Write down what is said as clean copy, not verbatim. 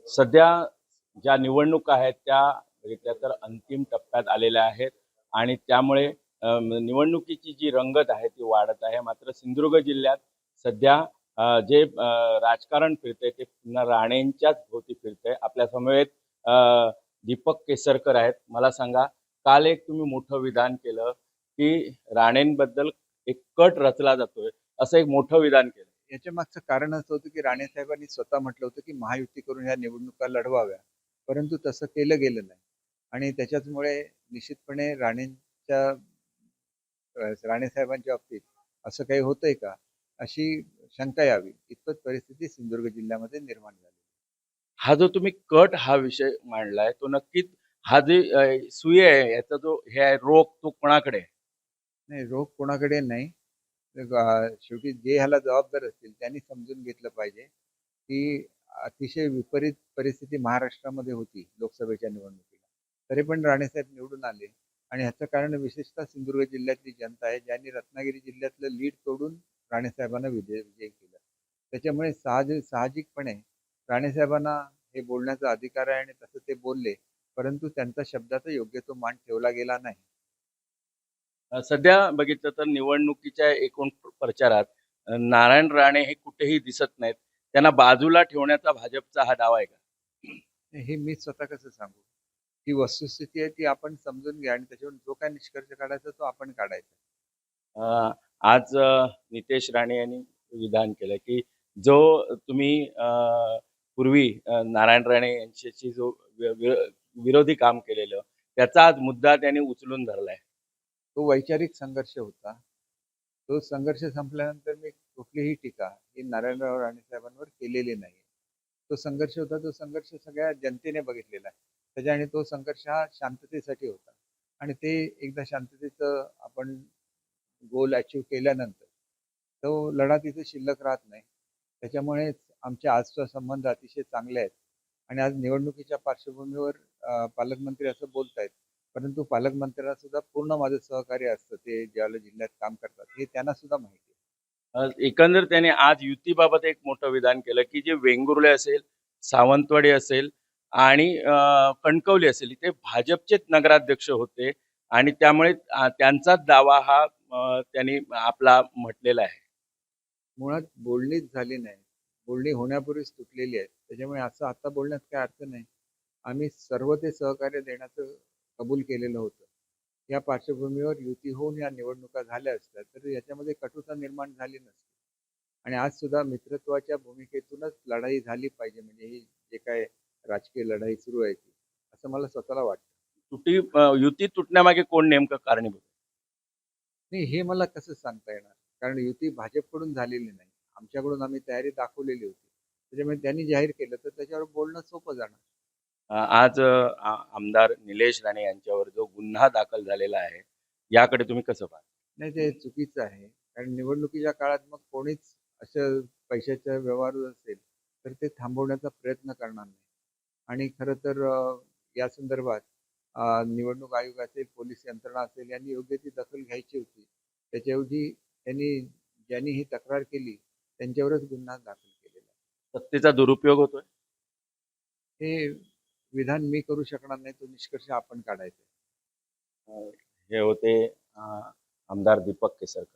सध्या ज्या निवडणुका आहेत त्या बघितल्या तर अंतिम टप्प्यात आलेल्या आहेत आणि त्यामुळे निवडणुकीची जी रंगत आहे ती वाढत आहे. मात्र सिंधुदुर्ग जिल्ह्यात सध्या जे राजकारण फिरतंय ते पुन्हा राणेंच्याच भोवती फिरतंय. आपल्या समवेत दीपक केसरकर आहेत. मला सांगा, काल एक तुम्ही मोठं विधान केलं की राणेंबद्दल एक कट रचला जातोय, असं एक मोठं विधान केलं. याच्या मागचं कारण असं होतं की राणे साहेबांनी स्वतः म्हटलं होतं की महायुती करून ह्या निवडणुका लढवाव्या, परंतु तसं केलं गेलं नाही. आणि त्याच्याचमुळे निश्चितपणे राणे साहेबांच्या बाबतीत असं काही होतंय का, अशी शंका यावी इतपत परिस्थिती सिंधुदुर्ग जिल्ह्यामध्ये निर्माण झाली. हा जो तुम्ही कट हा विषय मांडलाय तो नक्कीच हा जे सुई आहे याचा जो हे आहे रोग तो कोणाकडे आहे? नाही, रोग कोणाकडे नाही. शेवटी जे ह्याला जबाबदार असतील त्यांनी समजून घेतलं पाहिजे की अतिशय विपरीत परिस्थिती महाराष्ट्रामध्ये होती लोकसभेच्या निवडणुकीला, तरी पण राणेसाहेब निवडून आले. आणि ह्याचं कारण विशेषतः सिंधुदुर्ग जिल्ह्यातली जनता आहे, ज्यांनी रत्नागिरी जिल्ह्यातलं लीड तोडून राणेसाहेबांना विजय केला. त्याच्यामुळे साहजिकपणे राणेसाहेबांना हे बोलण्याचा अधिकार आहे आणि तसं ते बोलले, परंतु त्यांचा शब्दाचा योग्य तो मान ठेवला गेला नाही. सध्या बघितलं तर निवडणुकीच्या एकूण प्रचारात नारायण राणे हे कुठेही दिसत नाहीत. त्यांना बाजूला ठेवण्याचा भाजपचा हा डाव आहे का? हे मी स्वतः कसं सांगू? ही वस्तुस्थिती आहे, ती आपण समजून घ्या आणि त्याच्यावर जो काय निष्कर्ष काढायचा तो आपण काढायचा. आज नितेश राणे यांनी विधान केलं की जो तुम्ही पूर्वी नारायण राणे यांच्याशी जो विरोधी काम केलेलं त्याचा आज मुद्दा त्यांनी उचलून धरलाय. तो वैचारिक संघर्ष होता. तो संघर्ष संपल्यानंतर मी कुठलीही टीका ही नारायणराव राणे साहेबांवर केलेली नाही. तो संघर्ष होता, तो संघर्ष सगळ्या जनतेने बघितलेला आहे. आणि तो संघर्ष हा शांततेसाठी होता. आणि ते एकदा शांततेचं आपण गोल अचीव केल्यानंतर तो लढा तिथे शिल्लक राहत नाही. त्याच्यामुळेच आमचे आजचे संबंध अतिशय चांगले आहेत. आणि आज निवडणुकीच्या पार्श्वभूमीवर पालकमंत्री असं बोलतायत, परंतु पालकमंत्र्यांना सुद्धा पूर्ण माझं सहकार्य असतं. ते ज्यावेळेला जिल्ह्यात काम करतात हे त्यांना सुद्धा माहिती आहे. एकंदर त्याने आज युतीबाबत एक मोठं विधान केलं की जे वेंगुर्ले असेल, सावंतवाडी असेल आणि कणकवली असेल इथे भाजपचेच नगराध्यक्ष होते आणि त्यामुळे त्यांचाच दावा हा त्यांनी आपला म्हटलेला आहे. मुळात बोलणीच झाली नाही. बोलणी होण्यापूर्वीच तुटलेली आहेत. त्याच्यामुळे असं आता बोलण्यात काही अर्थ नाही. आम्ही सर्व ते सहकार्य देण्याचं कबूल केलेलं होतं. या पार्श्वभूमीवर युती होऊन या निवडणुका झाल्या असत्या तर याच्यामध्ये कटुता निर्माण झाली नसती. आणि आज सुद्धा मित्रत्वाच्या भूमिकेतूनच लढाई झाली पाहिजे, म्हणजे ही जे काय राजकीय लढाई सुरू आहे ती, असं मला स्वतःला वाटतं. युती तुटण्यामागे कोण नेमकं कारणीभूत? नाही, हे मला कसं सांगता येणार, कारण युती भाजपकडून झालेली नाही. आमच्याकडून आम्ही तयारी दाखवलेली होती. त्याच्यामुळे त्यांनी जाहीर केलं तर त्याच्यावर बोलणं सोपं जाणार. आज आमदार निलेश राणे यांच्यावर जो गुन्हा दाखल झालेला आहे याकडे तुम्ही कसं पाहता? नाही, ते चुकीचं आहे. कारण निवडणुकीच्या काळात मग कोणीच असं पैशाचा व्यवहार असेल तर ते थांबवण्याचा प्रयत्न करणार नाही. आणि खरं तर या संदर्भात निवडणूक आयोग असेल, पोलीस यंत्रणा असेल, यांनी योग्य ती दखल घ्यायची होती. त्याच्याऐवजी ज्यांनी ही तक्रार केली त्यांच्यावरच गुन्हा दाखल केलेला आहे. सत्तेचा दुरुपयोग होतोय? हे विधान मी करू शकणार नाही, तो निष्कर्ष आपण काढायचा. हे होते आमदार दीपक केसरकर.